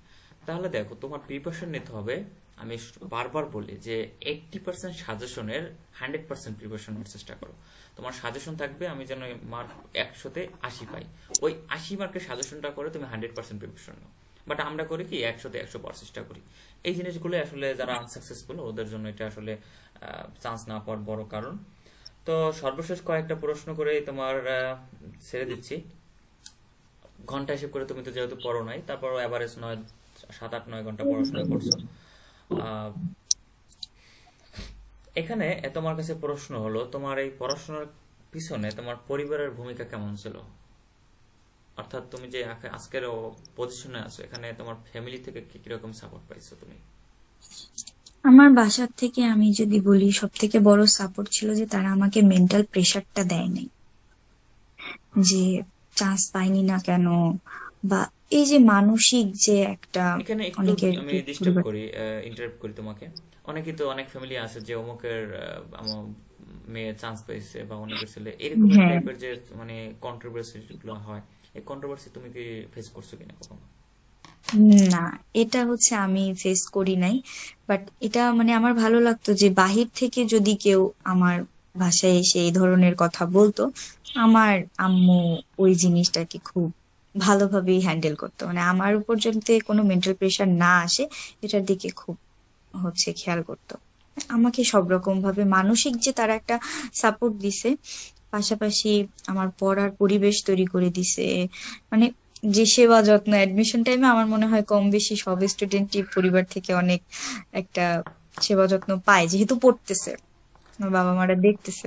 তাহলে দেখো, তোমার প্রিপারেশন নিতে হবে। আমি বারবার বলি যে 80% সাজেশনের 100% প্রিপারেশন নেওয়ার চেষ্টা করো। তোমার সাজেশন থাকবে আমি যেন মার্ক 100তে 80 পাই, ওই 80 মার্কের সাজেশনটা করে তুমি 100% প্রিপারেশন নাও। বাট আমরা করি কি, 100তে 100 পাওয়ার চেষ্টা করি। এই জিনিসগুলো আসলে যারা আনসাকসেসফুল ওদের জন্য এটা আসলে চান্স না পাওয়ার বড় কারণ। তো সর্বশেষ কয়েকটা প্রশ্ন করে তোমার ছেড়ে দিচ্ছি। ঘন্টা হিসেব করে তুমি তো যেহেতু পড়ো নাই, তারপর এভারেজ 7-8-9 ঘন্টা পড়াশোনা করছো। আহ, এখানে তোমার কাছে প্রশ্ন হলো, তোমার এই পড়াশোনার পিছনে তোমার পরিবারের ভূমিকা কেমন ছিল? অর্থাৎ তুমি যে আজকের পজিশনে আছো, এখানে তোমার ফ্যামিলি থেকে কি কিরকম সাপোর্ট পাইছো তুমি? আমার বাসার থেকে আমি যদি বলি, সব থেকে বড় সাপোর্ট ছিল যে তারা আমাকে মেন্টাল প্রেশারটা দেয় নাই, যে চান্স পাইনি না কেন, বা এই যে মানসিক যে একটা এখানে একটু অনেকের আমি যে ডিস্টার্ব পরিবার। করি, ইন্টারাপ্ট করি তোমাকে। অনেকেই তো, অনেক ফ্যামিলি আছে যে অমুকের আমার মেয়ে চান্স পেয়েছে বা অনেকের ছেলে, এরকমের হ্যাঁ, টাইপের যে মানে কন্ট্রোভার্সি গুলো হয়, এই কন্ট্রোভার্সি তুমি কি ফেস করছো কিনা কখনো? না, এটা হচ্ছে আমি ফেস করি নাই। বাট এটা মানে আমার ভালো লাগতো যে বাহির থেকে যদি কেউ আমার বাসায় এসে এই ধরনের কথা বলতো, আমার আম্মু ওই জিনিসটাকে খুব ভালোভাবেই হ্যান্ডেল করতো, মানে আমার উপর যাতে কোনো মেন্টাল প্রেশার না আসে এটার দিকে খুব হচ্ছে খেয়াল করতো। আমাকে সব রকম ভাবে মানসিক যে তারা একটা সাপোর্ট দিছে, পাশাপাশি আমার পড়ার পরিবেশ তৈরি করে দিছে। মানে যে সেবা যত্ন অ্যাডমিশন টাইমে আমার মনে হয় কম বেশি সব স্টুডেন্টই পরিবার থেকে অনেক একটা সেবা যত্ন পায়, যেহেতু পড়তেছে, আমার বাবা মারা দেখতেছে।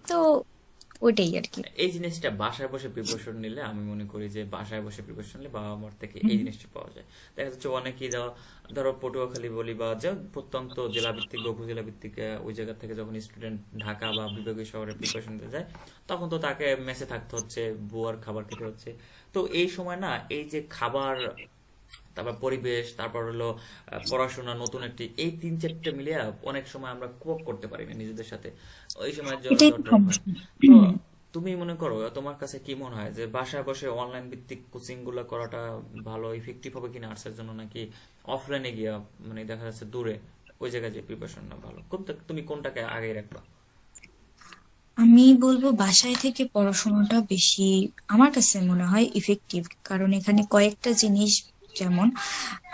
তো ওইটাই আর কি। এই জিনিসটা বাসায় বসে প্রিপারেশন নিলে, আমি মনে করি যে বাসায় বসে প্রিপারেশন নিলে বাবা মার থেকে এই জিনিসটা পাওয়া যায়। দেখা যাচ্ছে অনেকেই ধরো পটুয়াখালী বলি বা যে প্রত্যন্ত জেলা ভিত্তিক বা উপজেলা ভিত্তিক ওই জায়গা থেকে যখন স্টুডেন্ট ঢাকা বা বিভাগীয় শহরে প্রিপারেশন নিতে যায়, তখন তো তাকে মেসে থাকতে হচ্ছে, বুয়ার খাবার খেতে হচ্ছে। তো এই সময় না, এই যে খাবার, তারপর পরিবেশ, তারপর হলো পড়াশোনা, নতুন একটি, এই 3-4টে মিলিয়ে অনেক সময় আমরা কোপ করতে পারি না নিজেদের সাথে। ওই সময় এটাই তো ড্রপ হয়। সমস্যা। তো তুমি মনে করো, তোমার কাছে কি মনে হয় যে বাসায় বসে অনলাইন ভিত্তিক কোচিং গুলো করাটা ভালো ইফেক্টিভ হবে কিনা আর্টসের জন্য, নাকি অফলাইনে গিয়া মানে দেখা যাচ্ছে দূরে ওই জায়গায় যে প্রিপারেশন না ভালো? তুমি কোনটাকে আগে রাখবা? আমি বলবো বাসায় থেকে পড়াশোনাটা বেশি আমার কাছে মনে হয় ইফেক্টিভ, কারণ এখানে কয়েকটা জিনিস, যেমন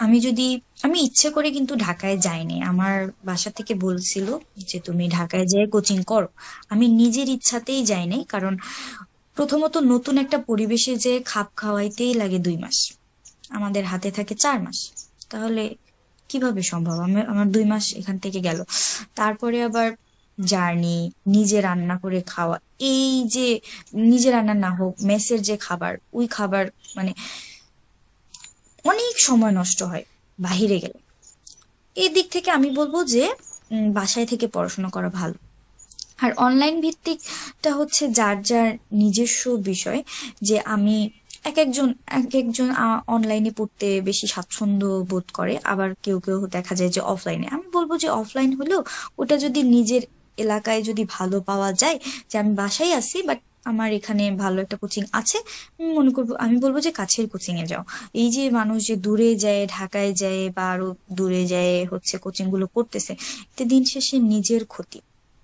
আমি যদি, আমি ইচ্ছে করে কিন্তু ঢাকায় যাইনি, আমার বাসা থেকে বলছিল যে তুমি ঢাকায় যেয়ে কোচিং করো। আমি নিজের ইচ্ছাতেই যাইনি, কারণ প্রথমত নতুন একটা পরিবেশে যে খাপ খাওয়াইতেই লাগে 2 মাস, আমাদের হাতে থাকে 4 মাস। তাহলে কিভাবে সম্ভব? আমার 2 মাস এখান থেকে গেল। তারপরে আবার জার্নি, নিজে রান্না করে খাওয়া, এই যে নিজে রান্না না হোক মেসের যে খাবার, ওই খাবার মানে অনেক সময় নষ্ট হয় বাহিরে গেলে। এই দিক থেকে আমি বলবো যে বাসায় থেকে পড়াশোনা করা ভালো। আর অনলাইন ভিত্তিকটা হচ্ছে যার যার নিজস্ব বিষয়, যে আমি এক একজন এক একজন অনলাইনে পড়তে বেশি স্বাচ্ছন্দ্য বোধ করে, আবার কেউ কেউ দেখা যায় যে অফলাইনে। আমি বলবো যে অফলাইন হলেও ওটা যদি নিজের এলাকায় যদি ভালো পাওয়া যায়, যে আমি বাসায় আছি বাট আমার এখানে ভালো একটা কোচিং আছে, আমি বলবো যে কাছের কোচিং এ যাও। এই যে মানুষ যে দূরে যায়, ঢাকায় যায় বা আরো দূরে যায় হচ্ছে কোচিং গুলো করতেছে, এতে দিন শেষে নিজের ক্ষতি।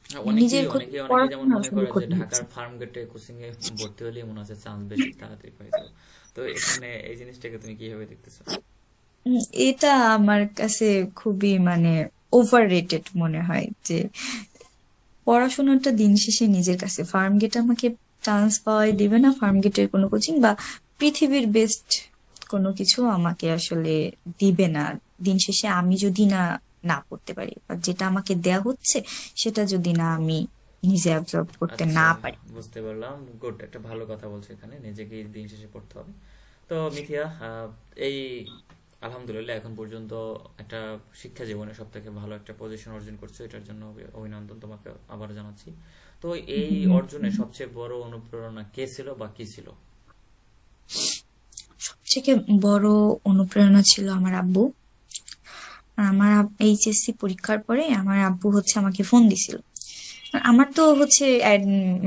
হ্যাঁ, অনেকেই নিজের ক্ষতি, অনেকে অনেকে যেমন পড়াশোনা মনে আসলে করে যে ক্ষতি হচ্ছে। ঢাকার ফার্ম গেটে কোচিং এ ভর্তি হলেই মনে হচ্ছে চান্স বেশি, তাড়াতাড়ি পেয়ে যাবো। তো এখানে এই জিনিসটাকে তুমি কিভাবে দেখতেছো? এটা আমার কাছে খুবই মানে ওভার রেটেড মনে হয় যে পড়াশোনাটা দিন শেষে নিজের কাছে। ফার্ম গেট আমাকে চান্স পাওয়াই দিবে না, ফার্ম গেটের কোনো কোচিং বা পৃথিবীর বেস্ট কোনো কিছু আমাকে আসলে দিবে না। দিন শেষে আমি যদি না না পড়তে পারি, বা যেটা আমাকে দেয়া হচ্ছে সেটা যদি না আমি নিজে অ্যাবজর্ব করতে আচ্ছা, না পারি। বুঝতে পারলাম। গুড, একটা ভালো কথা বলছো, এখানে নিজেকে দিন শেষে পড়তে হবে। তো মিথিয়া, এই আলহামদুলিল্লাহ এখন পর্যন্ত একটা শিক্ষা জীবনে সব থেকে ভালো একটা পজিশন অর্জন করছো, এটার জন্য অভিনন্দন তোমাকে আবার জানাচ্ছি। তো এই অর্জনে সবচেয়ে বড় অনুপ্রেরণা কে ছিল বা কি ছিল? সবথেকে বড় অনুপ্রেরণা ছিল আমার আব্বু। আর আমার এইচএসসি পরীক্ষার পরে আমার আব্বু হচ্ছে আমাকে ফোন দিছিল। আর আমার তো হচ্ছে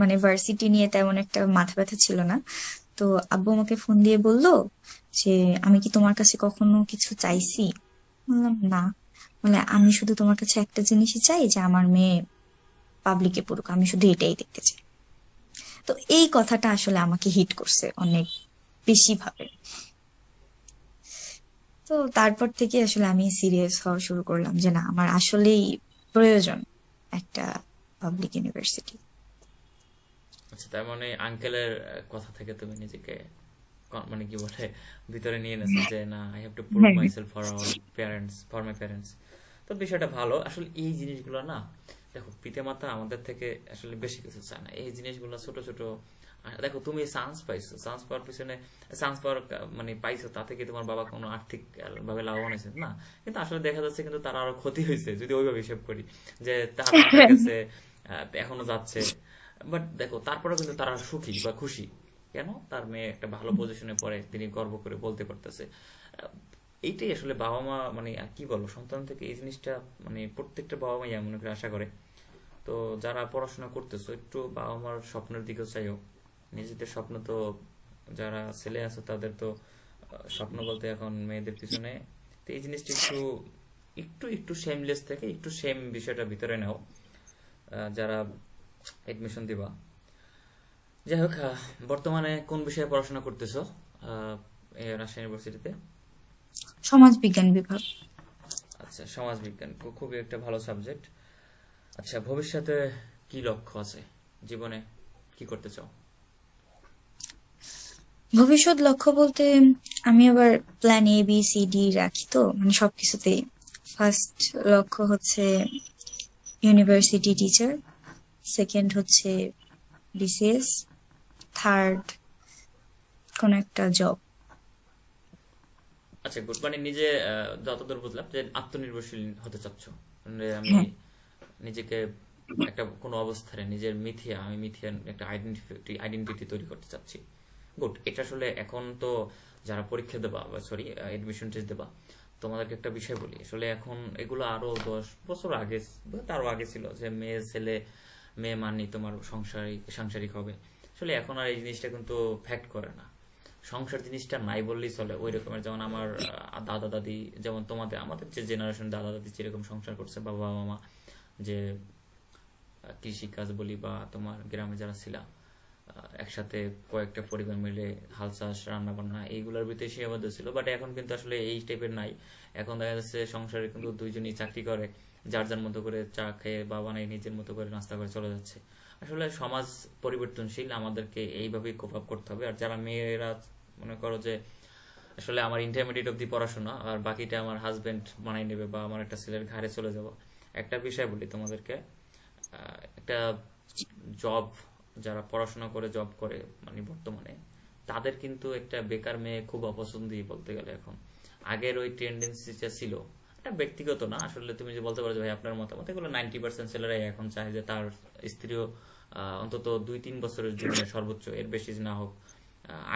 মানে ভার্সিটি নিয়ে তেমন একটা মাথা ব্যথা ছিল না। তো আব্বু আমাকে ফোন দিয়ে বলল যে আমি কি তোমার কাছে কখনো কিছু চাইছি? বললাম না। বলে আমি শুধু তোমার কাছে একটা জিনিসই চাই, যে আমার মেয়ে পাবলিকে পড়ুক, আমি শুধু এটাই দেখতে চাই। তো এই কথাটা আসলে আমাকে হিট করছে অনেক বেশি ভাবে। তো তারপর থেকে আসলে আমি সিরিয়াস হওয়া শুরু করলাম যে না, আমার আসলেই প্রয়োজন একটা পাবলিক ইউনিভার্সিটি। আচ্ছা, তার মানে আঙ্কেলের কথা থেকে তুমি নিজেকে মানে কি বলে ভিতরে নিয়ে নেছো যে না, আই হ্যাভ টু প্রুভ হ্যাঁ। Myself for our parents, for my parents. তো বিষয়টা ভালো আসলে। এই জিনিসগুলো না, দেখো পিতামাতা আমাদের থেকে আসলে বেশি কিছু চায় না, এই জিনিসগুলো ছোট ছোট। দেখো তুমি চান্স পাইছো, চান্স পাওয়ার পিছনে, চান্স পাওয়ার মানে পাইছো, তাতে কি তোমার বাবা কোনো আর্থিক ভাবে লাভবান হয়েছে না? কিন্তু আসলে দেখা যাচ্ছে কিন্তু তার আরো ক্ষতি হয়েছে, যদি ওইভাবে হিসেব করি, যে তার টাকা গেছে, এখনো যাচ্ছে। বাট দেখো তারপরে কিন্তু তারা সুখী বা খুশি। কেন? তার মেয়ে একটা ভালো পজিশনে পড়ে, তিনি গর্ব করে বলতে পারতেছে। এইটাই আসলে বাবা মা মানে আর কি বলবো, সন্তান থেকে এই জিনিসটা মানে প্রত্যেকটা বাবা মাই এমন করে আশা করে। তো যারা পড়াশোনা করতেছো, একটু বাবা মার স্বপ্নের দিকেও চাইও। নিজেদের স্বপ্ন তো, যারা ছেলে আছে তাদের তো স্বপ্ন বলতে এখন মেয়েদের পিছনে। তো এই জিনিসটা একটু একটু একটু শেমলেস থেকে একটু সেম বিষয়টা ভিতরে নাও, যারা এডমিশন দিবা। যাই হোক, বর্তমানে কোন বিষয়ে পড়াশোনা করতেছো রাজশাহী ইউনিভার্সিটিতে? সমাজ বিজ্ঞান বিভাগ। আচ্ছা, সমাজ বিজ্ঞান খুবই একটা ভালো সাবজেক্ট। আচ্ছা, ভবিষ্যতে কি লক্ষ্য আছে, জীবনে কি করতে চাও? ভবিষ্যৎ লক্ষ্য বলতে আমি আবার প্ল্যান ABCD রাখি, তো মানে সবকিছুতেই। ফার্স্ট লক্ষ্য হচ্ছে ইউনিভার্সিটি টিচার, সেকেন্ড হচ্ছে BCS, থার্ড কোন একটা জব। আচ্ছা, গুড। মানে নিজে যতদূর বুঝলাম যে আত্মনির্ভরশীল হতে চাচ্ছ, মানে আমি হ্যাঁ। নিজেকে একটা কোনো অবস্থানে নিজের মিথিয়া, আমি মিথিয়া একটা আইডেন্টিটি তৈরি করতে চাচ্ছি। গুড। এটা আসলে এখন তো যারা পরীক্ষা দেবা বা সরি এডমিশন টেস্ট দেবা, তোমাদেরকে একটা বিষয় বলি, আসলে এখন এগুলো আরো 10 বছর আগে বা তারও আগে ছিল, যে মেয়ে ছেলে, মেয়ে মানি তোমার সাংসারিক হবে। আসলে এখন আর এই জিনিসটা কিন্তু ফ্যাক্ট করে না, সংসার জিনিসটা নাই বললেই চলে। ওই রকমের, যেমন আমার দাদা দাদি, যেমন আমাদের যে জেনারেশন দাদা দাদি যেরকম সংসার করছে, বাবা মামা, যে কৃষি কাজ বলি বা তোমার গ্রামে যারা ছিল, একসাথে কয়েকটা পরিবার মিলে হাল চাষ রান্না বান্না এইগুলোর ভিতরে সীমাবদ্ধ ছিল। বাট এখন কিন্তু আসলে এই টাইপের নাই। এখন দেখা যাচ্ছে সংসারে কিন্তু দুইজনই চাকরি করে, যার যার মতো করে চা খেয়ে বা বানাই নিজের মতো করে নাস্তা করে চলে যাচ্ছে। আসলে সমাজ পরিবর্তনশীল, আমাদেরকে এইভাবেই কোপ আপ করতে হবে। আর যারা মেয়েরা মনে করো যে আসলে আমার ইন্টারমিডিয়েট অব্দি পড়াশোনা আর বাকিটা আমার হাজবেন্ড বানাই নেবে বা আমার একটা ছেলের ঘাড়ে চলে যাব, একটা বিষয় বলি তোমাদেরকে, একটা জব, যারা পড়াশোনা করে জব করে মানে বর্তমানে, তাদের কিন্তু একটা বেকার মেয়ে খুব অপছন্দই বলতে গেলে এখন। আগের ওই টেন্ডেন্সিটা ছিল, এটা ব্যক্তিগত না আসলে, তুমি যে বলতে পারো যে ভাই আপনার মতামত, এগুলো 90% ছেলেরাই এখন চায় যে তার স্ত্রীও অন্তত 2-3 বছরের জন্য সর্বোচ্চ, এর বেশি না হোক,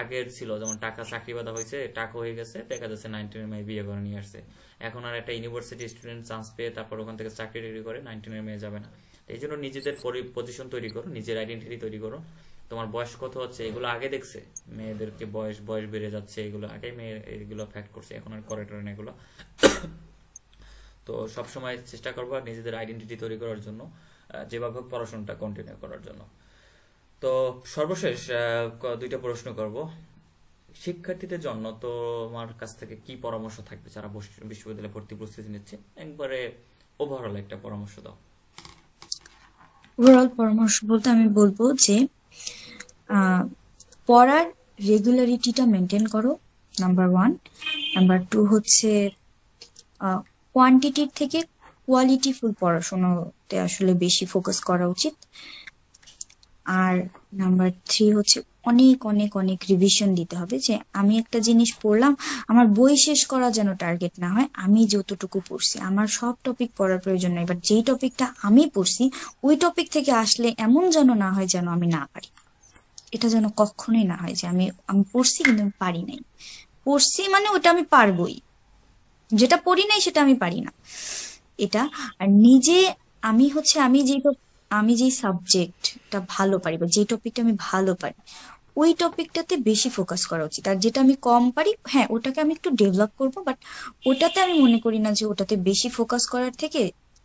আগের ছিল যেমন টাকা চাকরি বাদা হয়েছে, টাকা হয়ে গেছে, দেখা যাচ্ছে 19 মেয়ে বিয়ে করে নিয়ে আসছে। এখন আর একটা ইউনিভার্সিটি স্টুডেন্ট চান্স পেয়ে তারপর ওখান থেকে চাকরি টাকরি করে 19 মেয়ে যাবে না। এই জন্য নিজেদের পজিশন তৈরি করো, নিজের আইডেন্টিটি তৈরি করো। তোমার বয়স কত হচ্ছে এগুলো আগে দেখছে, মেয়েদেরকে বয়স বয়স বেড়ে যাচ্ছে এগুলো আগে মেয়ে এগুলো ফ্যাক্ট করছে, এখন আর করে টরে না এগুলো। তো সবসময় চেষ্টা করবা নিজেদের আইডেন্টিটি তৈরি করার জন্য, যেভাবে হোক পড়াশোনাটা কন্টিনিউ করার জন্য। তো সর্বশেষ দুইটা প্রশ্ন করব শিক্ষার্থীদের জন্য। তোমার কাছ থেকে কি পরামর্শ থাকবে যারা বিশ্ববিদ্যালয়ে ভর্তি প্রস্তুতি নিচ্ছে? একবারে ওভারঅল একটা পরামর্শ দাও। ওভারঅল পরামর্শ বলতে আমি বলবো যে পড়ার রেগুলারিটিটা মেনটেন করো, নাম্বার 1। নাম্বার 2 হচ্ছে কোয়ান্টিটির থেকে কোয়ালিটিফুল পড়াশোনাতে আসলে বেশি ফোকাস করা উচিত। আর নাম্বার 3 হচ্ছে অনেক অনেক অনেক রিভিশন দিতে হবে। যে আমি একটা জিনিস পড়লাম, আমার বই শেষ করা যেন টার্গেট না হয়, আমি যতটুকু পড়ছি আমার সব টপিক পড়ার প্রয়োজন নয়, বাট যেই টপিকটা আমি পড়ছি ওই টপিক থেকে আসলে এমন যেন না হয় যেন আমি না পারি। এটা যেন কখনোই না হয় যে আমি পড়ছি কিন্তু আমি পারি নাই। পড়ছি মানে ওটা আমি পারবই, যেটা পড়ি নাই সেটা আমি পারি না, এটা। আর নিজে আমি যেই সাবজেক্টটা ভালো পারি বা যেই টপিকটা আমি ভালো পারি ওই টপিকটাতে বেশি ফোকাস করা উচিত। আর যেটা আমি কম পারি, হ্যাঁ ওটাকে আমি একটু ডেভেলপ করবো, বাট ওটাতে আমি মনে করি না যে ওটাতে বেশি ফোকাস করার থেকে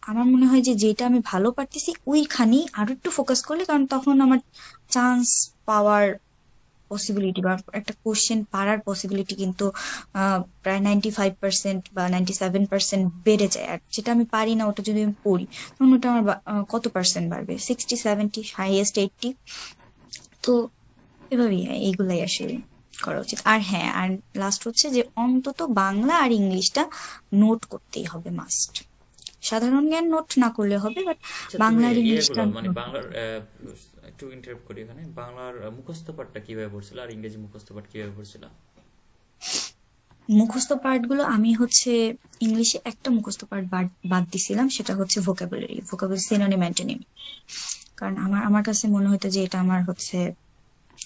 আমার মনে হয় যে যেটা আমি ভালো পারতেছি ওইখানেই আরো একটু ফোকাস করলে, কারণ তখন আমার চান্স পাওয়ার পসিবিলিটি বা একটা কোশ্চেন পারার পসিবিলিটি কিন্তু প্রায় 95% বা 97% বেড়ে যায়। আর যেটা আমি পারি না ওটা যদি আমি পড়ি তখন ওটা আমার কত পার্সেন্ট বাড়বে? 60, 70, হাইয়েস্ট 80। তো এভাবেই এইগুলাই আসলে করা উচিত। আর হ্যাঁ, আর লাস্ট হচ্ছে যে অন্তত বাংলা আর ইংলিশটা নোট করতেই হবে, মাস্ট। সাধারণ জ্ঞান নোট না করলে হবে, বাট আচ্ছা, তুমি বাংলা আর ইংলিশটা মানে বাংলার একটু ইন্টারাপ্ট করি এখানে, বাংলার মুখস্থ পাঠটা কিভাবে পড়ছিল আর ইংরেজি মুখস্থ পাঠ কিভাবে পড়ছিল? মুখস্থ পার্ট গুলো আমি হচ্ছে ইংলিশে একটা মুখস্থ পার্ট বাদ দিছিলাম, সেটা হচ্ছে ভোকাবুলারি সিনোনিম অ্যান্টোনিম। কারণ আমার কাছে মনে হতো যে এটা আমার হচ্ছে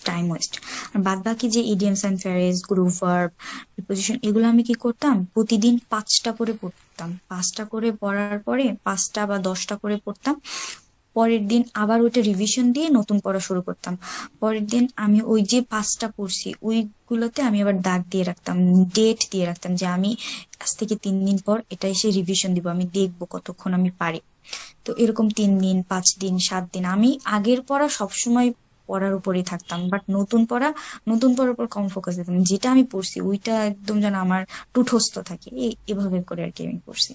টাইম ওয়েস্ট। আর বাদ বাকি যে idioms and phrase, group verb, preposition, এগুলো আমি কি করতাম প্রতিদিন 5টা করে পড়তাম। 5টা করে পড়ার পরে 5টা বা 10টা করে পড়তাম। পরের দিন আবার ওইটা রিভিশন দিয়ে নতুন পড়া শুরু করতাম। পরের দিন আমি ওই যে 5টা পড়ছি ওইগুলোতে আমি আবার দাগ দিয়ে রাখতাম, ডেট দিয়ে রাখতাম যে আমি আজ থেকে 3 দিন পর এটা এসে রিভিশন দিব, আমি দেখবো কতক্ষণ আমি পারি। তো এরকম 3 দিন, 5 দিন, 7 দিন আমি আগের পড়া সবসময় পড়ার উপরেই থাকতাম, বাট নতুন পড়ার উপর কম ফোকাস দিতাম। যেটা আমি পড়ছি ওইটা একদম যেন আমার টুঠস্থ থাকে, এভাবে করে আর কি আমি পড়ছি।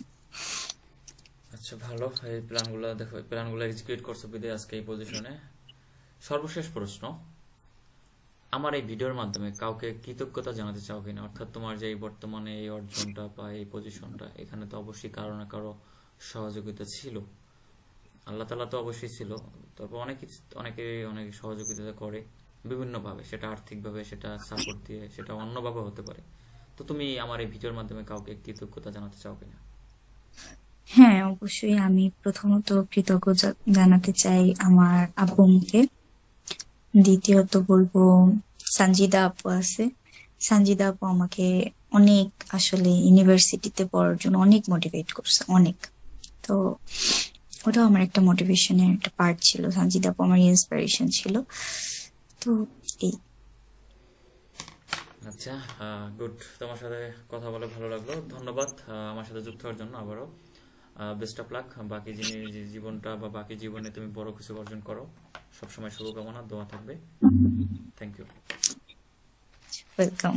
আচ্ছা, ভালো। এই প্ল্যানগুলো দেখো, এই প্ল্যানগুলো এক্সিকিউট করছো বিদায় আজকে এই পজিশনে। সর্বশেষ প্রশ্ন, আমার এই ভিডিওর মাধ্যমে কাউকে কৃতজ্ঞতা জানাতে চাও কিনা? অর্থাৎ তোমার যে এই বর্তমানে এই অর্জনটা বা এই পজিশনটা, এখানে তো অবশ্যই কারো না কারো সহযোগিতা ছিল, আল্লাহ তাআলা তো অবশ্যই ছিল, তারপর অনেকে অনেক সহযোগিতা করে বিভিন্নভাবে, সেটা আর্থিকভাবে, সেটা সাপোর্ট দিয়ে, সেটা অন্যভাবে হতে পারে। তো তুমি আমার এই ভিডিওর মাধ্যমে কাউকে কৃতজ্ঞতা জানাতে চাও কিনা? হ্যাঁ, অবশ্যই। আমি প্রথমত কৃতজ্ঞতা জানাতে চাই আমার আব্বু আম্মুকে। দ্বিতীয়ত বলবো সানজিদা আপু আছে, সানজিদা আপু আমাকে অনেক আসলে ইউনিভার্সিটিতে পড়ার জন্য অনেক মোটিভেট করছে, অনেক। তো ওটাও আমার একটা মোটিভেশনের একটা পার্ট ছিল, সানজিদা আপু আমার ইন্সপিরেশন ছিল। তো এই। আচ্ছা, গুড। তোমার সাথে কথা বলে ভালো লাগলো, ধন্যবাদ আমার সাথে যুক্ত হওয়ার জন্য। আবারও বেস্ট অফ লাক। বাকি জীবনটা বা বাকি জীবনে তুমি বড় কিছু অর্জন করো, সবসময় শুভকামনা, দোয়া থাকবে। Thank you. ওয়েলকাম।